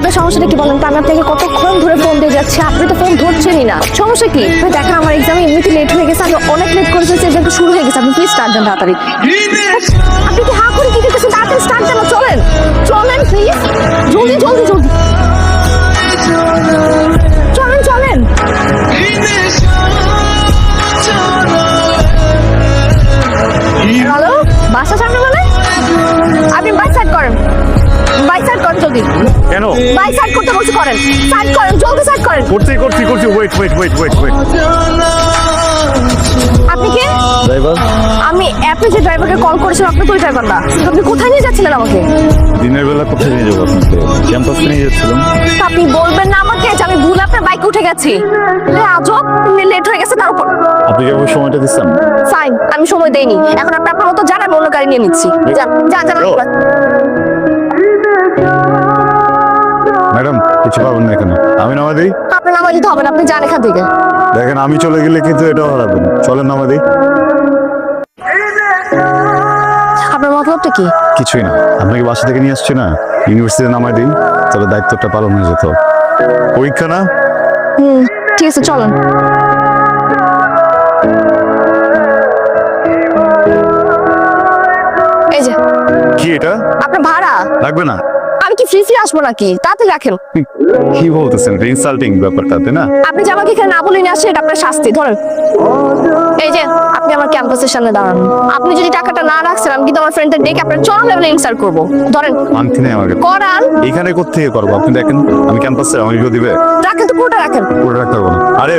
আপনার সমস্যাটা কি বলেন তো? আমি আপনাকে কতক্ষণ ধরে ফোন দিয়ে যাচ্ছি, আপনি তো ফোন ধরছেনই না। সমস্যা কি? দেখেন আমার এক্সাম এমনিতে লেট হয়ে গেছে, আমি অনেক লেট করে ফেলছি, এক্সাম শুরু হয়ে গেছে। আপনি প্লিজ স্টার্ট দেন তাড়াতাড়ি। আপনি কি হা করে কি দেখতেছেন? তাড়াতাড়ি স্টার্ট দেন, চলেন চলেন প্লিজ, জলদি জলদি জলদি চলেন চলেন। হ্যালো, বাসা সামনে বলে? আপনি বাইক সাইড করেন, বাইক সাইড করেন জলদি। কেন? বাইক সাইড করতে বলছি, করেন সাইড করেন, জলদি সাইড করেন। করছি ওয়েট আপনি কে? ড্রাইভার। আমি অ্যাপে যে ড্রাইভারকে কল করেছিলাম, আপনি তো ওই ড্রাইভার না। আপনি কোথায় নিয়ে যাচ্ছিলেন আমাকে? দিনের বেলা কোথায় নিয়ে যাবো আপনাকে? ক্যাম্পাসে নিয়ে যাচ্ছিলাম। আপনি বলবেন না আমাকে যে আমি ভুল আপনার বাইকে উঠে গেছি? আজব, লেট হয়ে গেছে তার উপর। আপনি কি আমাকে সময়টা দিচ্ছেন? ফাইন, আমি সময় দেইনি, এখন আপনি আপনার মতো যান, আমি অন্য গাড়ি নিয়ে নিচ্ছি। যান যান যান। ম্যাডাম কিছু পাবেন না এখানে, আমি নামা দিই। আপনার নামা দিতে হবে না, আপনি যান এখান থেকে। দেখেন আমি চলে গেলে কিন্তু এটাও হারাবেন, চলেন নামা দিই। আপনার মতলবটা কি? কিছুই না, আপনাকে বাসা থেকে নিয়ে আসছে না, ইউনিভার্সিটিতে নামাই দিই, তাহলে দায়িত্বটা পালন হয়ে যেত। পরীক্ষা না? ঠিক আছে চলেন। এই যে কি এটা? আপনার ভাড়া। লাগবে না। আমি কি ফ্রি আসবো নাকি? তাড়াতাড়ি রাখেন। কি বলতেছেন? ইনসাল্টিং ব্যাপারটা, তাই না? আপনি যে আমাকে এখানে না বলে নিয়ে আসছেন, এটা আপনার শাস্তি। ধরেন, এই যে আপনি আমার ক্যাম্পাসের সামনে দাঁড়ান। আপনি যদি টাকাটা না রাখছেন, আমি কিন্তু আমার ফ্রেন্ডদের ডেকে আপনার চরম লেভেলে ইনসাল্ট করবো। ধরেন, মানতি নেই আমাকে। করান। এখানে কোত্থেকে করবো? আপনি দেখেন আমি ক্যাম্পাসে, আমাকে কেউ দিবে? রাখেন তো, পুরোটা রাখেন। করে রাখতে পারবো না। আরে